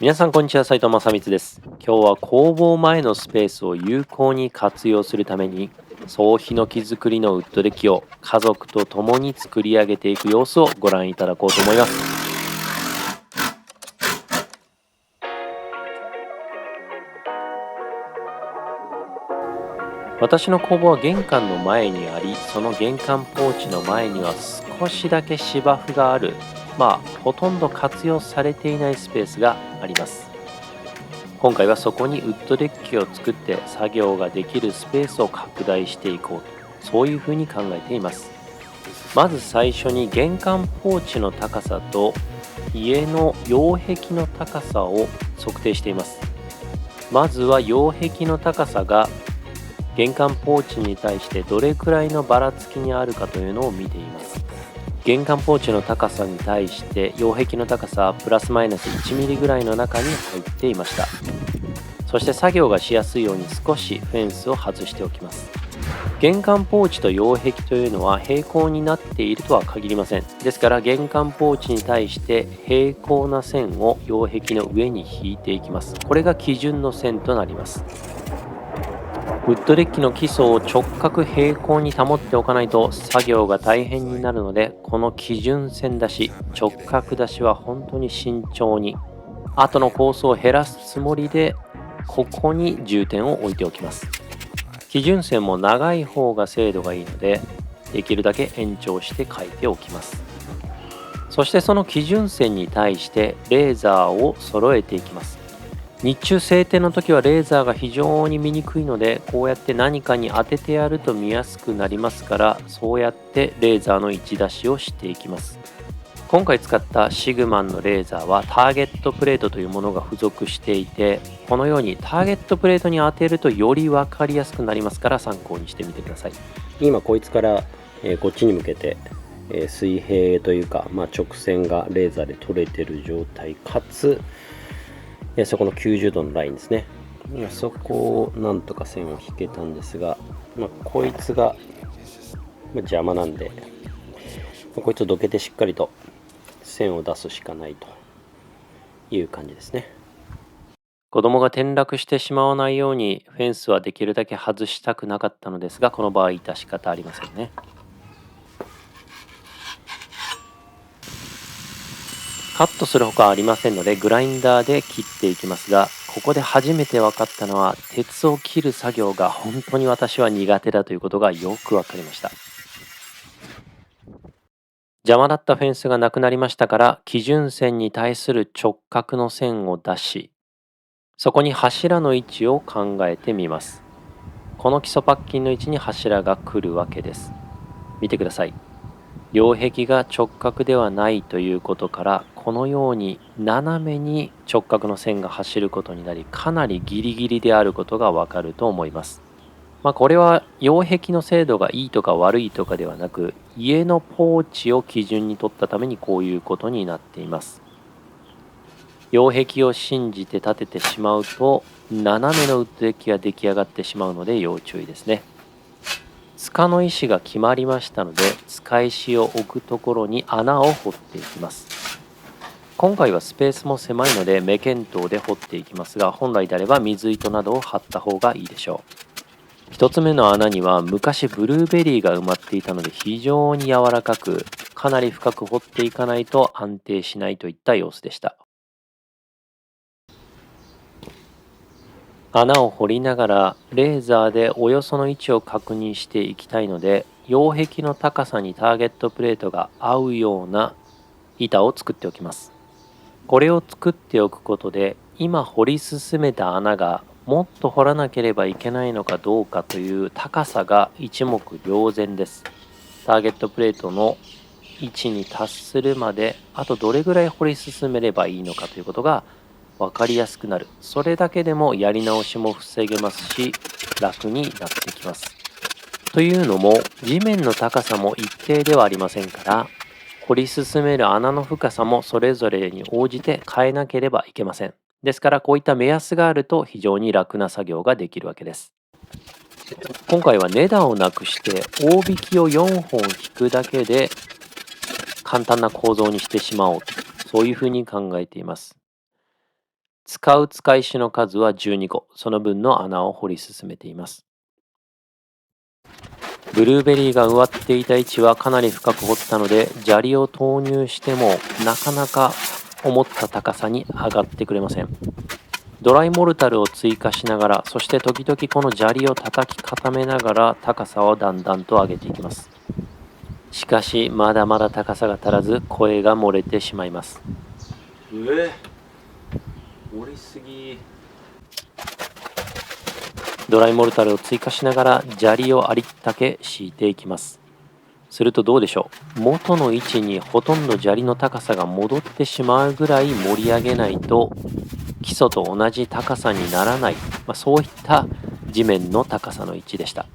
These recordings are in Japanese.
皆さんこんにちは、斉藤正光です。今日は工房前のスペースを有効に活用するために、総ヒノキ作りのウッドデッキを家族と共に作り上げていく様子をご覧いただこうと思います。私の工房は玄関の前にあり、その玄関ポーチの前には少しだけ芝生がある、ほとんど活用されていないスペースがあります。今回はそこにウッドデッキを作って作業ができるスペースを拡大していこうと、そういうふうに考えています。まず最初に玄関ポーチの高さと家の擁壁の高さを測定しています。まずは擁壁の高さが玄関ポーチに対してどれくらいのばらつきにあるかというのを見ています。玄関ポーチの高さに対して擁壁の高さはプラスマイナス1ミリぐらいの中に入っていました。そして作業がしやすいように少しフェンスを外しておきます。玄関ポーチと擁壁というのは平行になっているとは限りません。ですから玄関ポーチに対して平行な線を擁壁の上に引いていきます。これが基準の線となります。ウッドデッキの基礎を直角平行に保っておかないと作業が大変になるので、この基準線出し、直角出しは本当に慎重に、後のコースを減らすつもりでここに重点を置いておきます。基準線も長い方が精度がいいので、できるだけ延長して書いておきます。そしてその基準線に対してレーザーを揃えていきます。日中晴天の時はレーザーが非常に見にくいので、こうやって何かに当ててやると見やすくなりますから、そうやってレーザーの位置出しをしていきます。今回使ったシグマンのレーザーはターゲットプレートというものが付属していて、このようにターゲットプレートに当てるとより分かりやすくなりますから、参考にしてみてください。今こいつから、こっちに向けて、水平というか、直線がレーザーで取れてる状態かつ、そこの90度のラインですね。そこをなんとか線を引けたんですが、こいつが邪魔なんで、こいつをどけてしっかりと線を出すしかないという感じですね。子供が転落してしまわないようにフェンスはできるだけ外したくなかったのですが、この場合致し方ありませんね。カットするほかありませんのでグラインダーで切っていきますが、ここで初めて分かったのは鉄を切る作業が本当に私は苦手だということがよく分かりました。邪魔だったフェンスがなくなりましたから、基準線に対する直角の線を出し、そこに柱の位置を考えてみます。この基礎パッキンの位置に柱が来るわけです。見てください。両壁が直角ではないということから、このように斜めに直角の線が走ることになり、かなりギリギリであることがわかると思います。これは擁壁の精度がいいとか悪いとかではなく、家のポーチを基準に取ったためにこういうことになっています。擁壁を信じて立ててしまうと、斜めのウッドデッキが出来上がってしまうので要注意ですね。塚の石が決まりましたので、塚石を置くところに穴を掘っていきます。今回はスペースも狭いので目見当で掘っていきますが、本来であれば水糸などを張った方がいいでしょう。1つ目の穴には昔ブルーベリーが埋まっていたので非常に柔らかく、かなり深く掘っていかないと安定しないといった様子でした。穴を掘りながらレーザーでおよその位置を確認していきたいので、擁壁の高さにターゲットプレートが合うような板を作っておきます。これを作っておくことで、今掘り進めた穴がもっと掘らなければいけないのかどうかという高さが一目瞭然です。ターゲットプレートの位置に達するまであとどれぐらい掘り進めればいいのかということが分かりやすくなる。それだけでもやり直しも防げますし、楽になってきます。というのも、地面の高さも一定ではありませんから、掘り進める穴の深さもそれぞれに応じて変えなければいけません。ですからこういった目安があると非常に楽な作業ができるわけです。今回はネダをなくして大引きを4本引くだけで簡単な構造にしてしまおうと、そういうふうに考えています。使う使い石の数は12個、その分の穴を掘り進めています。ブルーベリーが植わっていた位置はかなり深く掘ったので、砂利を投入してもなかなか思った高さに上がってくれません。ドライモルタルを追加しながら、そして時々この砂利を叩き固めながら高さをだんだんと上げていきます。しかしまだまだ高さが足らず、声が漏れてしまいます。漏れすぎ。ドライモルタルを追加しながら砂利をありったけ敷いていきます。するとどうでしょう。元の位置にほとんど砂利の高さが戻ってしまうぐらい盛り上げないと基礎と同じ高さにならない、そういった地面の高さの位置でした。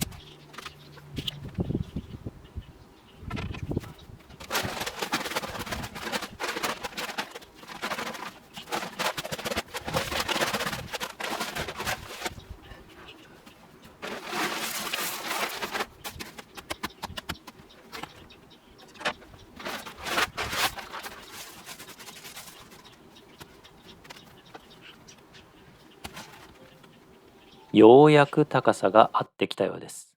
ようやく高さが合ってきたようです。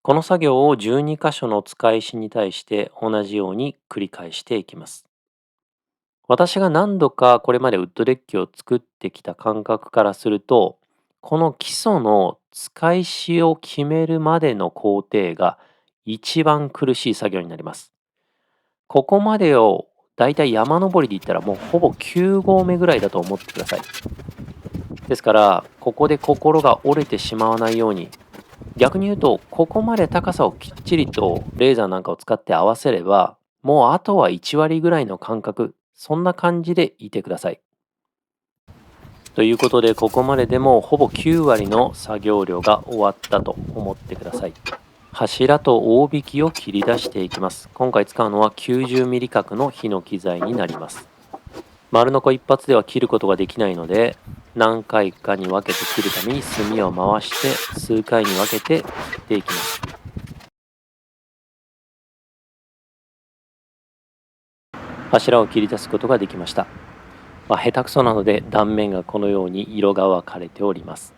この作業を12箇所の使い石に対して同じように繰り返していきます。私が何度かこれまでウッドデッキを作ってきた感覚からすると、この基礎の使い石を決めるまでの工程が一番苦しい作業になります。ここまでをだいたい山登りで言ったらもうほぼ9合目ぐらいだと思ってください。ですからここで心が折れてしまわないように、逆に言うとここまで高さをきっちりとレーザーなんかを使って合わせれば、もうあとは1割ぐらいの感覚、そんな感じでいてください。ということでここまででもほぼ9割の作業量が終わったと思ってください。柱と大引きを切り出していきます。今回使うのは 90mm 角のヒノキ材になります。丸ノコ一発では切ることができないので、何回かに分けて切るために炭を回して数回に分けて切っていきます。柱を切り出すことができました。下手くそなので断面がこのように色が分かれております。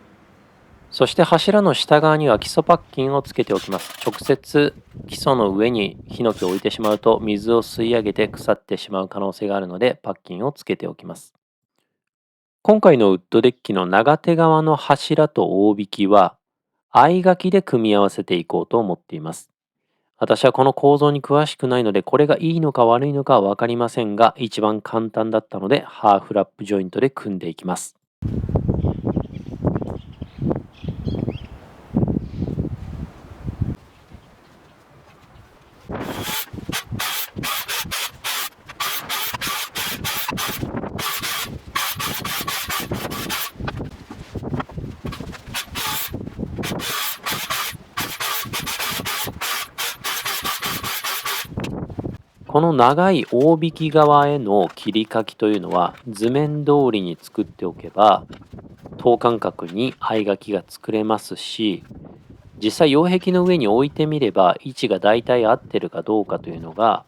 そして柱の下側には基礎パッキンをつけておきます。直接基礎の上にヒノキを置いてしまうと水を吸い上げて腐ってしまう可能性があるのでパッキンをつけておきます。今回のウッドデッキの長手側の柱と大引きは相掛きで組み合わせていこうと思っています。私はこの構造に詳しくないのでこれがいいのか悪いのかは分かりませんが、一番簡単だったのでハーフラップジョイントで組んでいきます。この長い大引き側への切り欠きというのは図面通りに作っておけば等間隔に相掛きが作れますし、実際擁壁の上に置いてみれば位置がだいたい合ってるかどうかというのが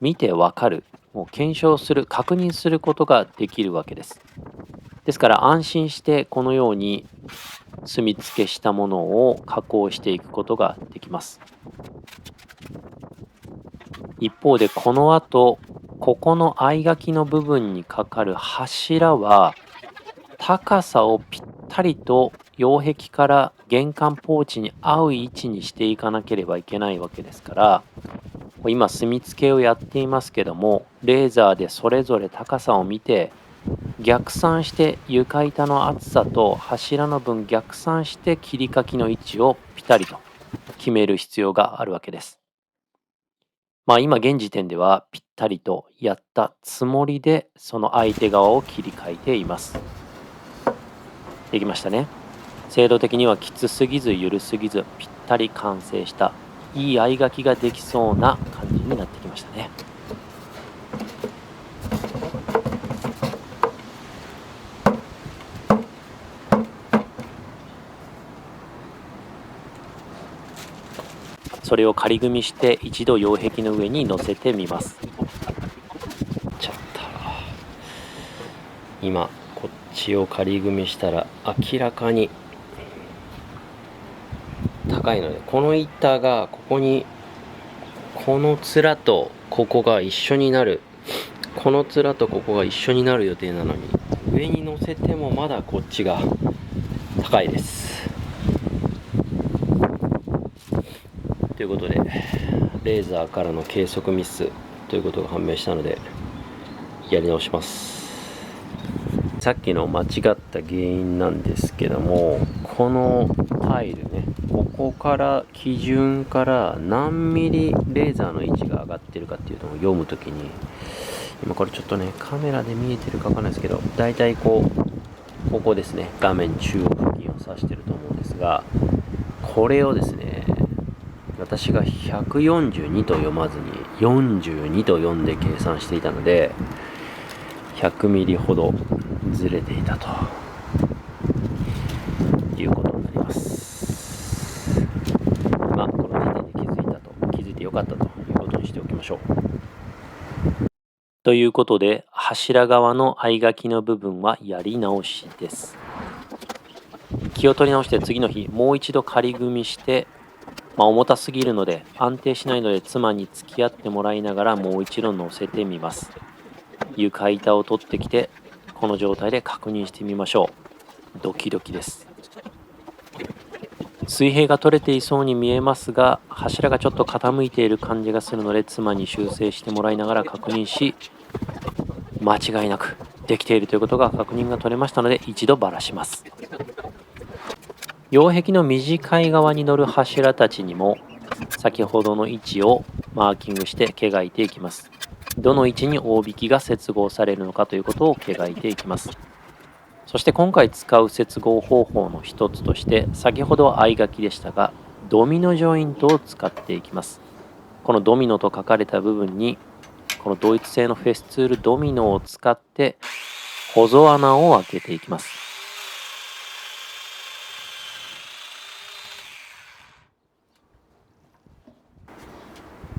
見てわかる、もう検証する、確認することができるわけです。ですから安心してこのように墨付けしたものを加工していくことができます。一方でこの後ここの相掛きの部分にかかる柱は高さをぴったりと擁壁から玄関ポーチに合う位置にしていかなければいけないわけですから、今墨付けをやっていますけども、レーザーでそれぞれ高さを見て逆算して床板の厚さと柱の分逆算して切り欠きの位置をピタリと決める必要があるわけです。今現時点ではぴったりとやったつもりでその相手側を切り替えています。できましたね。精度的にはきつすぎず緩すぎずぴったり完成したいい相掛きができそうな感じになってきましたね。それを仮組みして一度擁壁の上に乗せてみます。今こっちを仮組みしたら明らかに高いので、この板がここに、この面とここが一緒になる、この面とここが一緒になる予定なのに、上に乗せてもまだこっちが高いです。ということでレーザーからの計測ミスということが判明したのでやり直します。さっきの間違った原因なんですけども、このタイルね、ここから基準から何ミリレーザーの位置が上がってるかっていうのを読むときに、今これちょっとねカメラで見えてるかわかんないですけど、だいたいここですね、画面中央付近を指してると思うんですが、これをですね、私が142と読まずに42と読んで計算していたので、100ミリほどずれていたということになります。まあこの時点で気づいてよかったということにしておきましょう。ということで、柱側の合書きの部分はやり直しです。気を取り直して次の日、もう一度仮組みして、重たすぎるので安定しないので妻に付き合ってもらいながらもう一度乗せてみます。床板を取ってきて、この状態で確認してみましょう。ドキドキです。水平が取れていそうに見えますが、柱がちょっと傾いている感じがするので妻に修正してもらいながら確認し、間違いなくできているということが確認が取れましたので一度ばらします。擁壁の短い側に乗る柱たちにも先ほどの位置をマーキングして毛がいていきます。どの位置に大引きが接合されるのかということを毛がいていきます。そして今回使う接合方法の一つとして、先ほどは合書きでしたがドミノジョイントを使っていきます。このドミノと書かれた部分にこのドイツ製のフェスツールドミノを使ってほぞ穴を開けていきます。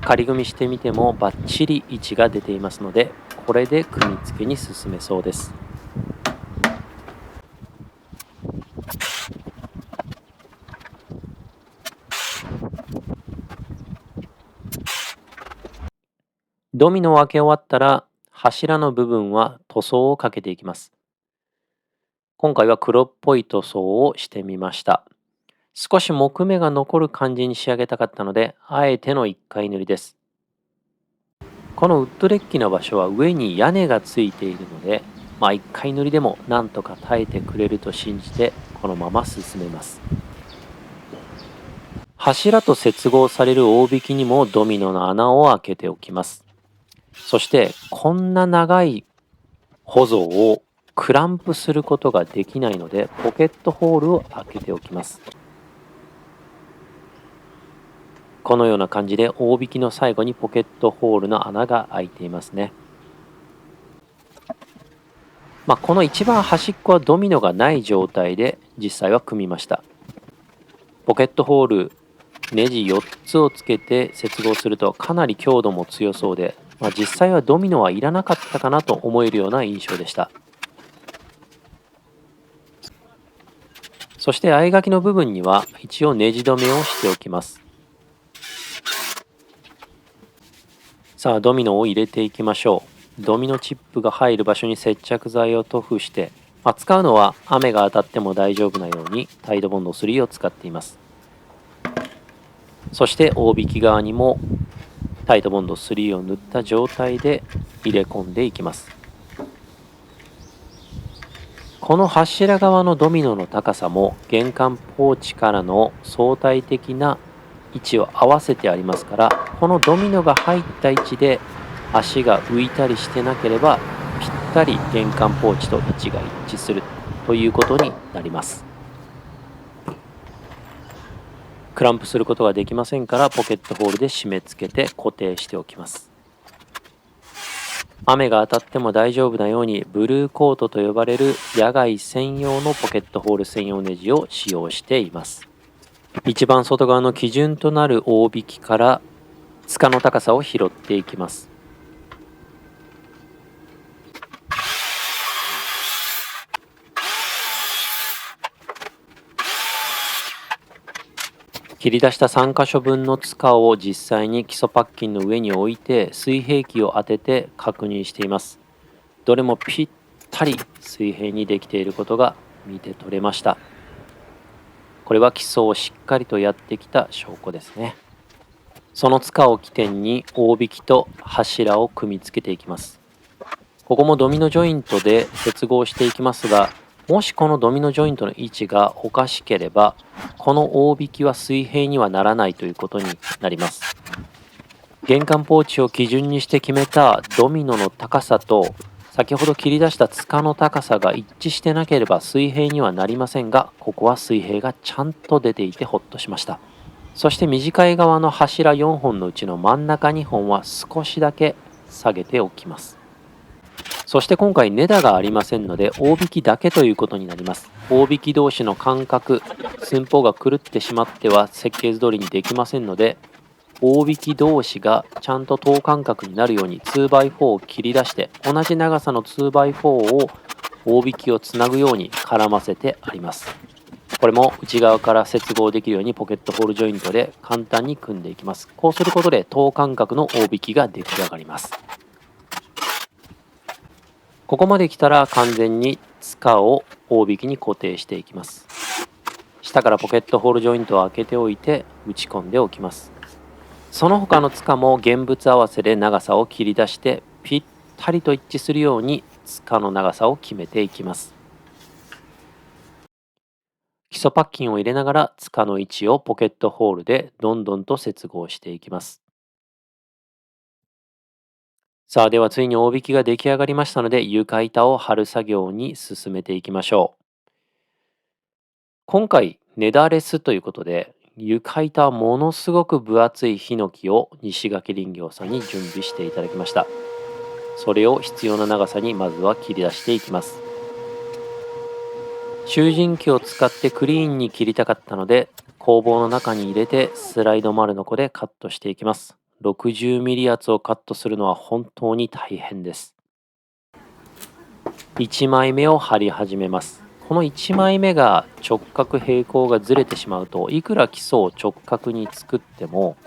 仮組みしてみてもバッチリ位置が出ていますので、これで組み付けに進めそうです。ドミノを開け終わったら柱の部分は塗装をかけていきます。今回は黒っぽい塗装をしてみました。少し木目が残る感じに仕上げたかったので、あえての1回塗りです。このウッドデッキの場所は上に屋根がついているので、1回塗りでもなんとか耐えてくれると信じてこのまま進めます。柱と接合される大引きにもドミノの穴を開けておきます。そしてこんな長いホゾをクランプすることができないので、ポケットホールを開けておきます。このような感じで大引きの最後にポケットホールの穴が開いていますね。この一番端っこはドミノがない状態で実際は組みました。ポケットホールネジ4つをつけて接合するとかなり強度も強そうで、実際はドミノはいらなかったかなと思えるような印象でした。そして合書きの部分には一応ネジ止めをしておきます。さあドミノを入れていきましょう。ドミノチップが入る場所に接着剤を塗布して、使うのは雨が当たっても大丈夫なようにタイドボンド3を使っています。そして大引き側にもタイドボンド3を塗った状態で入れ込んでいきます。この柱側のドミノの高さも玄関ポーチからの相対的な位置を合わせてありますから、このドミノが入った位置で足が浮いたりしてなければぴったり玄関ポーチと位置が一致するということになります。クランプすることができませんから、ポケットホールで締め付けて固定しておきます。雨が当たっても大丈夫なようにブルーコートと呼ばれる野外専用のポケットホール専用ネジを使用しています。一番外側の基準となる大引きから塚の高さを拾っていきます。切り出した3箇所分の塚を実際に基礎パッキンの上に置いて水平器を当てて確認しています。どれもぴったり水平にできていることが見て取れました。これは基礎をしっかりとやってきた証拠ですね。その塚を起点に大引きと柱を組み付けていきます。ここもドミノジョイントで接合していきますが、もしこのドミノジョイントの位置がおかしければ、この大引きは水平にはならないということになります。玄関ポーチを基準にして決めたドミノの高さと、先ほど切り出した塚の高さが一致してなければ水平にはなりませんが、ここは水平がちゃんと出ていてほっとしました。そして短い側の柱4本のうちの真ん中2本は少しだけ下げておきます。そして今回ネダがありませんので大引きだけということになります。大引き同士の間隔、寸法が狂ってしまっては設計図通りにできませんので、大引き同士がちゃんと等間隔になるように 2x4 を切り出して同じ長さの 2x4 を大引きをつなぐように絡ませてあります。これも内側から接合できるようにポケットホールジョイントで簡単に組んでいきます。こうすることで等間隔の大引きが出来上がります。ここまで来たら完全に塚を大引きに固定していきます。下からポケットホールジョイントを開けておいて打ち込んでおきます。その他の塚も現物合わせで長さを切り出してぴったりと一致するように塚の長さを決めていきます。基礎パッキンを入れながら塚の位置をポケットホールでどんどんと接合していきます。さあではついに大引きが出来上がりましたので床板を張る作業に進めていきましょう。今回ネダレスということで床板はものすごく分厚いヒノキを西垣林業さんに準備していただきました。それを必要な長さにまずは切り出していきます。集塵機を使ってクリーンに切りたかったので工房の中に入れてスライド丸ノコでカットしていきます。60ミリ厚をカットするのは本当に大変です。1枚目を貼り始めます。この1枚目が直角平行がずれてしまうといくら基礎を直角に作っても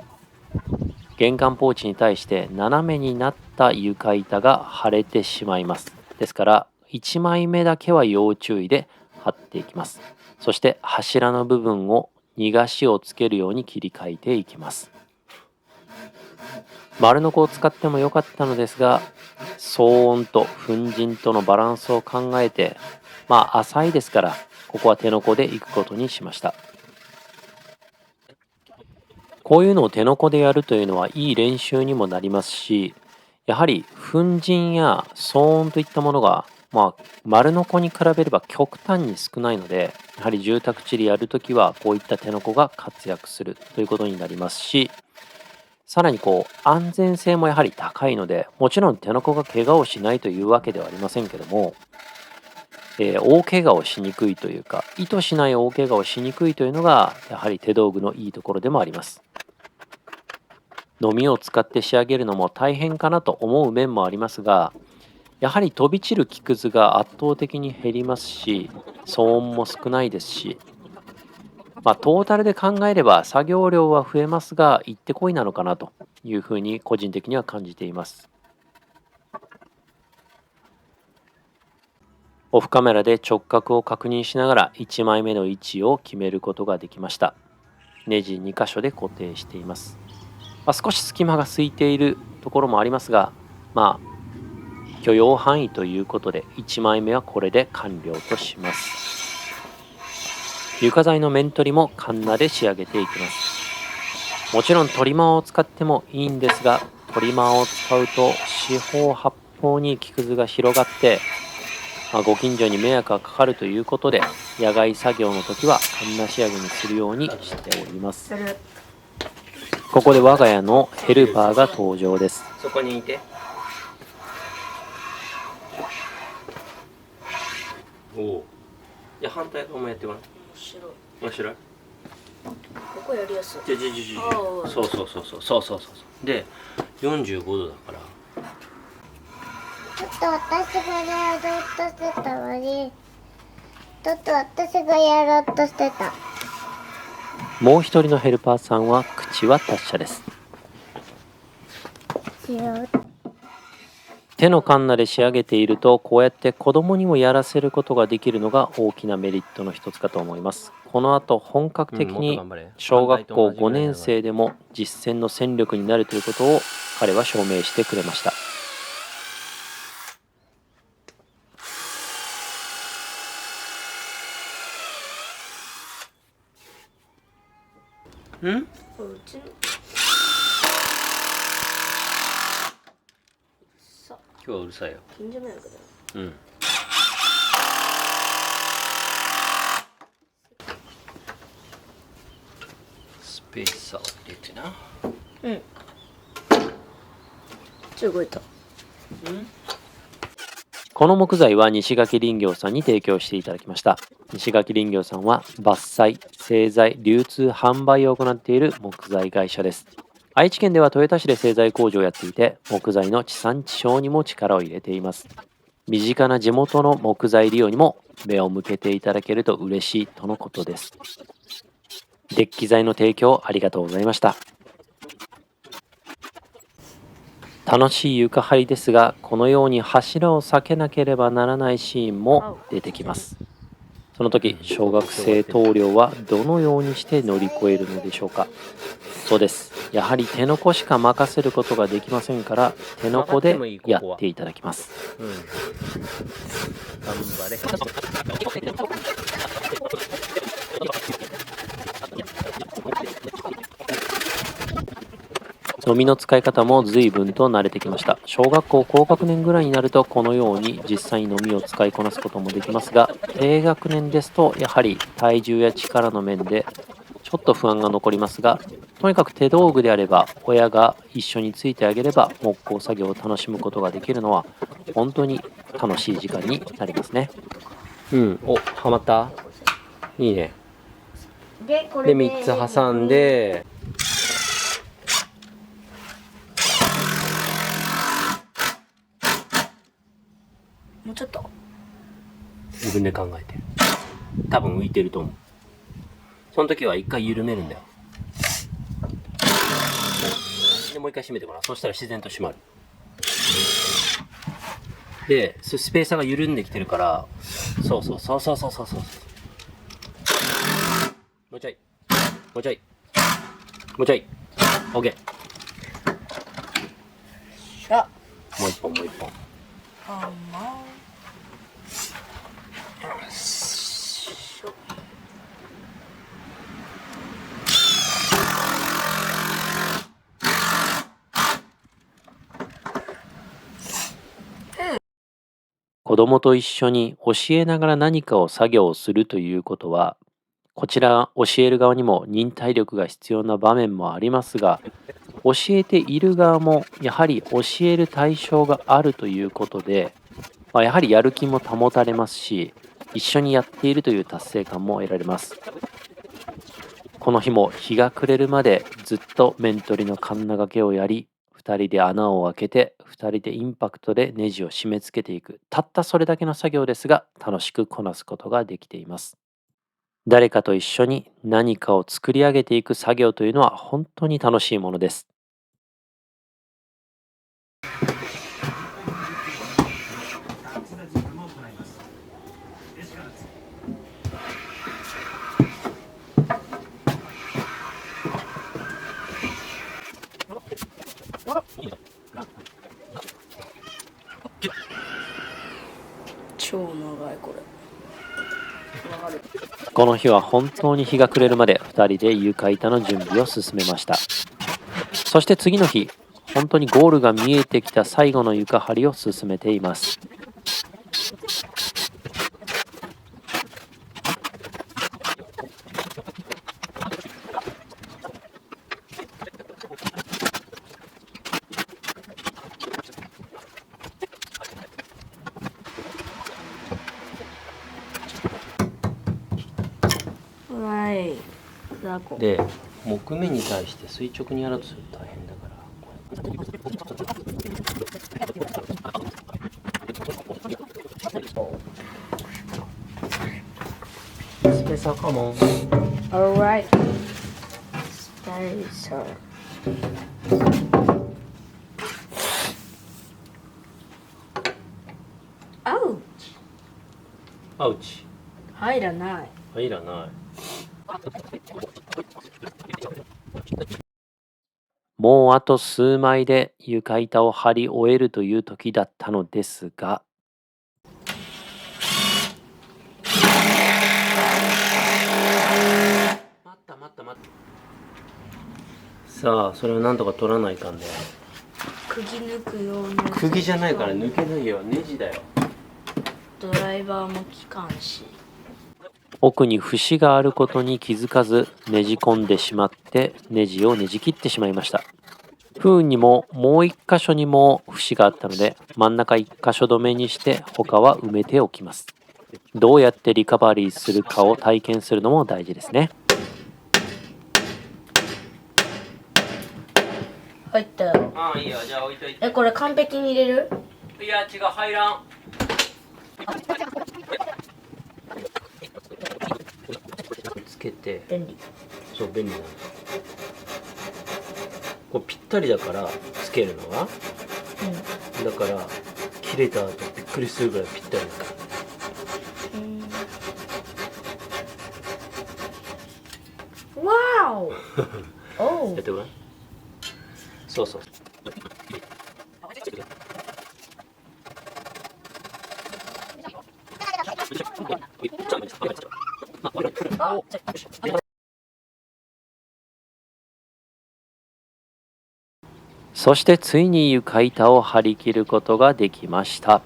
玄関ポーチに対して斜めになった床板が腫れてしまいます。ですから1枚目だけは要注意で貼っていきます。そして柱の部分を逃がしをつけるように切り替えていきます。丸ノコを使ってもよかったのですが、騒音と粉塵とのバランスを考えて、浅いですから、ここは手ノコで行くことにしました。こういうのを手ノコでやるというのはいい練習にもなりますし、やはり粉塵や騒音といったものが、丸ノコに比べれば極端に少ないので、やはり住宅地でやるときはこういった手ノコが活躍するということになりますし、さらに安全性もやはり高いので、もちろん手の子が怪我をしないというわけではありませんけども、大怪我をしにくいというか、意図しない大怪我をしにくいというのが、やはり手道具のいいところでもあります。のみを使って仕上げるのも大変かなと思う面もありますが、やはり飛び散る木くずが圧倒的に減りますし、騒音も少ないですし、トータルで考えれば作業量は増えますが、行ってこいなのかなというふうに個人的には感じています。オフカメラで直角を確認しながら1枚目の位置を決めることができました。ネジ2箇所で固定しています。少し隙間が空いているところもありますが、許容範囲ということで1枚目はこれで完了とします。床材の面取りもカンナで仕上げていきます。もちろんトリマーを使ってもいいんですが、トリマーを使うと四方八方に木くずが広がって、ご近所に迷惑がかかるということで、野外作業の時はカンナ仕上げにするようにしております。ここで我が家のヘルパーが登場です。そこにいて。おお。じゃあ反対側もやってごらん。面白い。ここやりやすい。そう。で、45度だから。ちょっと私がやろうとしてたのに、ちょっと私がやろうとしてた。もう一人のヘルパーさんは口は達者です。手のカンナで仕上げていると、こうやって子供にもやらせることができるのが大きなメリットの一つかと思います。この後本格的に小学校5年生でも実践の戦力になるということを彼は証明してくれました。ん？これうちのさ今日はうるさいよ。近所迷惑だよ。うん。スペーサーを入れてな。うん。ちょっと動いた。この木材は西垣林業さんに提供していただきました。西垣林業さんは伐採、製材、流通、販売を行っている木材会社です。愛知県では豊田市で製材工場をやっていて、木材の地産地消にも力を入れています。身近な地元の木材利用にも目を向けていただけると嬉しいとのことです。デッキ材の提供ありがとうございました。楽しい床張りですが、このように柱を避けなければならないシーンも出てきます。その時、小学生棟梁はどのようにして乗り越えるのでしょうか。そうです。やはり手の子しか任せることができませんから、手の子でやっていただきます。うん。頑張れ。のみの使い方も随分と慣れてきました。小学校高学年ぐらいになるとこのように実際にのみを使いこなすこともできますが、低学年ですとやはり体重や力の面でちょっと不安が残りますが、とにかく手道具であれば親が一緒についてあげれば木工作業を楽しむことができるのは本当に楽しい時間になりますね。うん。お、はまった？いいね。で、こで、3つ挟んで、もうちょっと。自分で考えて。多分浮いてると思う。その時は一回緩めるんだよ。で、もう一回締めてもらう。そしたら自然と締まる。で、スペーサーが緩んできてるから、そうそうそうそうそうそうそう。もうちょい。もうちょい。もうちょい。OK。しゃ。もう一本もう一本。あまよいしょ。子供と一緒に教えながら何かを作業をするということは、こちら教える側にも忍耐力が必要な場面もありますが、教えている側もやはり教える対象があるということで、やはりやる気も保たれますし、一緒にやっているという達成感も得られます。この日も日が暮れるまでずっと面取りのカンナ掛けをやり、2人で穴を開けて2人でインパクトでネジを締め付けていく、たったそれだけの作業ですが楽しくこなすことができています。誰かと一緒に何かを作り上げていく作業というのは本当に楽しいものです。超長いこれ。この日は本当に日が暮れるまで2人で床板の準備を進めました。そして次の日、本当にゴールが見えてきた最後の床張りを進めています。はい。ザコ。で、木目に対して垂直にやろうとすると大変だから。スペーサーカモン。Alright. Razor。アウチ。アウチ。入らない。入らない。もうあと数枚で床板を張り終えるという時だったのですが、待った。さあ、それをなんとか取らないかんで。釘抜くような。釘じゃないから抜けないよ。ネジだよ。ドライバーも機関し。奥に節があることに気づかずねじ込んでしまってネジをねじ切ってしまいました。不運にももう一箇所にも節があったので真ん中一箇所止めにして他は埋めておきます。どうやってリカバリーするかを体験するのも大事ですね。入ったよ。ああ、いいよ。じゃあ置いといて。これ完璧に入れる？いや、違う、入らん。つけて。便利。そう、便利なの。こうぴったりだからつけるのが、だから切れた後びっくりするぐらいぴったりだから。わお。やってごらん。そう。そしてついに床板を張り切ることができました。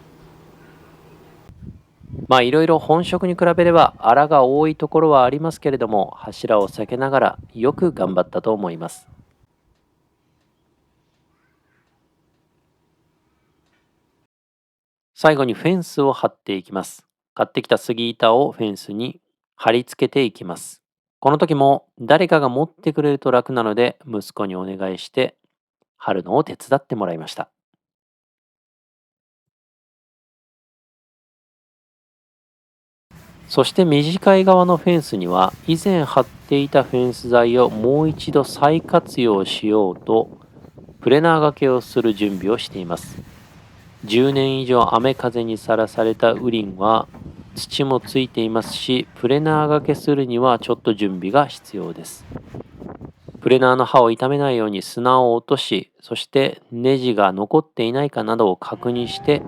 いろいろ本職に比べれば粗が多いところはありますけれども、柱を避けながらよく頑張ったと思います。最後にフェンスを張っていきます。買ってきた杉板をフェンスに貼り付けていきます。この時も誰かが持ってくれると楽なので息子にお願いして貼るのを手伝ってもらいました。そして短い側のフェンスには以前貼っていたフェンス材をもう一度再活用しようとプレナー掛けをする準備をしています。10年以上雨風にさらされたウリンは土もついていますし、プレナー掛けするにはちょっと準備が必要です。プレナーの刃を傷めないように砂を落とし、そしてネジが残っていないかなどを確認して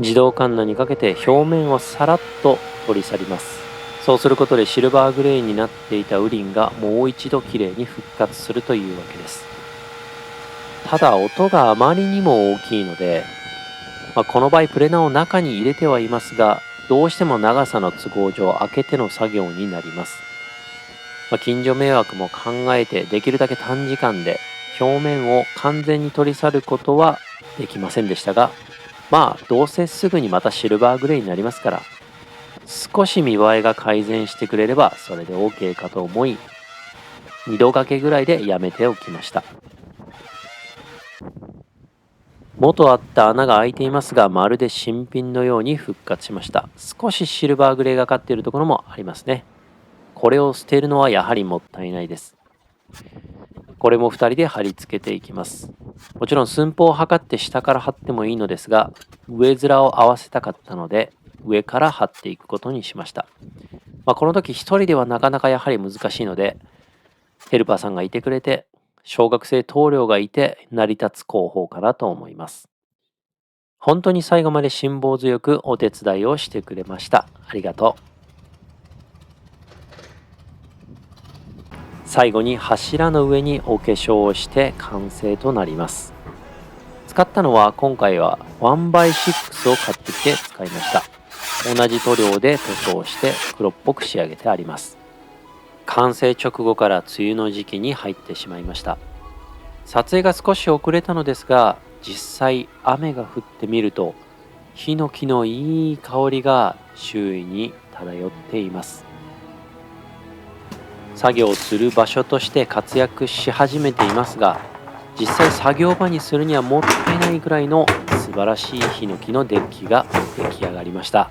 自動カンナにかけて表面をさらっと取り去ります。そうすることでシルバーグレーになっていたウリンがもう一度きれいに復活するというわけです。ただ音があまりにも大きいので、この場合プレナーを中に入れてはいますが、どうしても長さの都合上開けての作業になります。近所迷惑も考えてできるだけ短時間で表面を完全に取り去ることはできませんでしたが、どうせすぐにまたシルバーグレーになりますから、少し見栄えが改善してくれればそれで OK かと思い、2度掛けぐらいでやめておきました。元あった穴が開いていますが、まるで新品のように復活しました。少しシルバーグレーがかっているところもありますね。これを捨てるのはやはりもったいないです。これも2人で貼り付けていきます。もちろん寸法を測って下から貼ってもいいのですが、上面を合わせたかったので上から貼っていくことにしました。この時1人ではなかなかやはり難しいので、ヘルパーさんがいてくれて、小学生棟梁がいて成り立つ工法かなと思います。本当に最後まで辛抱強くお手伝いをしてくれました。ありがとう。最後に柱の上にお化粧をして完成となります。使ったのは今回は 1x6 を買ってきて使いました。同じ塗料で塗装して黒っぽく仕上げてあります。完成直後から梅雨の時期に入ってしまいました。撮影が少し遅れたのですが、実際雨が降ってみるとヒノキのいい香りが周囲に漂っています。作業する場所として活躍し始めていますが、実際作業場にするにはもったいないぐらいの素晴らしいヒノキのデッキが出来上がりました。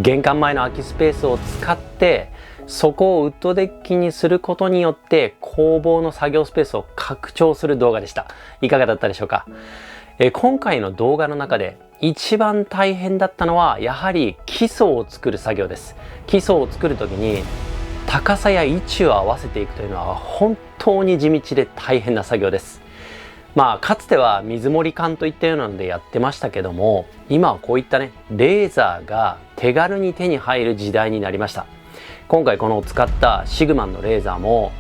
玄関前の空きスペースを使ってそこをウッドデッキにすることによって工房の作業スペースを拡張する動画でした。いかがだったでしょうか。今回の動画の中で一番大変だったのはやはり基礎を作る作業です。基礎を作る時に高さや位置を合わせていくというのは本当に地道で大変な作業です。かつては水盛り管といったようなのでやってましたけども、今はこういったねレーザーが手軽に手に入る時代になりました。今回この使ったシグマンのレーザーも、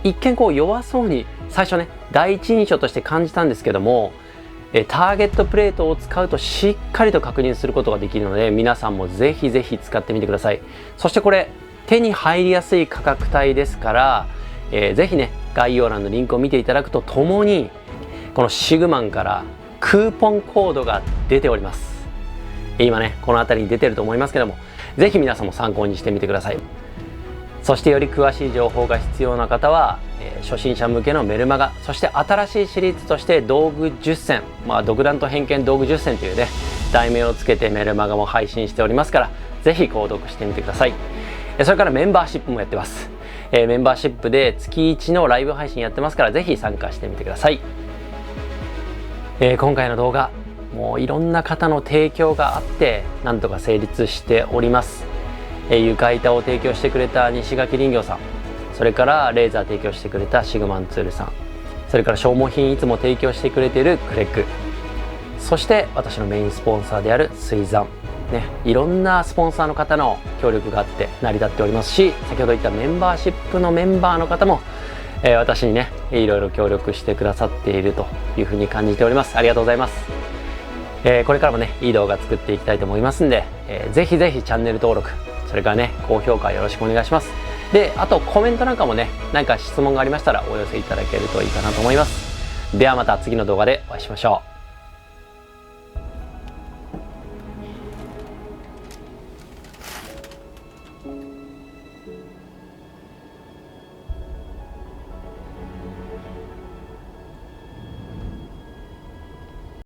一見こう弱そうに最初ね第一印象として感じたんですけども、ターゲットプレートを使うとしっかりと確認することができるので、皆さんもぜひぜひ使ってみてください。そしてこれ手に入りやすい価格帯ですから、ぜひね概要欄のリンクを見ていただくとともに、このシグマンからクーポンコードが出ております。今ねこの辺りに出てると思いますけども、ぜひ皆さんも参考にしてみてください。そしてより詳しい情報が必要な方は、初心者向けのメルマガ、そして新しいシリーズとして道具10選、独断と偏見道具10選というね題名をつけてメルマガも配信しておりますから、ぜひ購読してみてください。それからメンバーシップもやってます。メンバーシップで月1のライブ配信やってますから、ぜひ参加してみてください。今回の動画もういろんな方の提供があってなんとか成立しております。床板を提供してくれた西垣林業さん、それからレーザー提供してくれたシグマンツールさん、それから消耗品いつも提供してくれているクレッグ、そして私のメインスポンサーである水山ね、いろんなスポンサーの方の協力があって成り立っておりますし、先ほど言ったメンバーシップのメンバーの方も私にねいろいろ協力してくださっているというふうに感じております。ありがとうございます。これからもねいい動画作っていきたいと思いますんで、ぜひぜひチャンネル登録、それからね高評価よろしくお願いします。であとコメントなんかもね、何か質問がありましたらお寄せいただけるといいかなと思います。ではまた次の動画でお会いしましょう。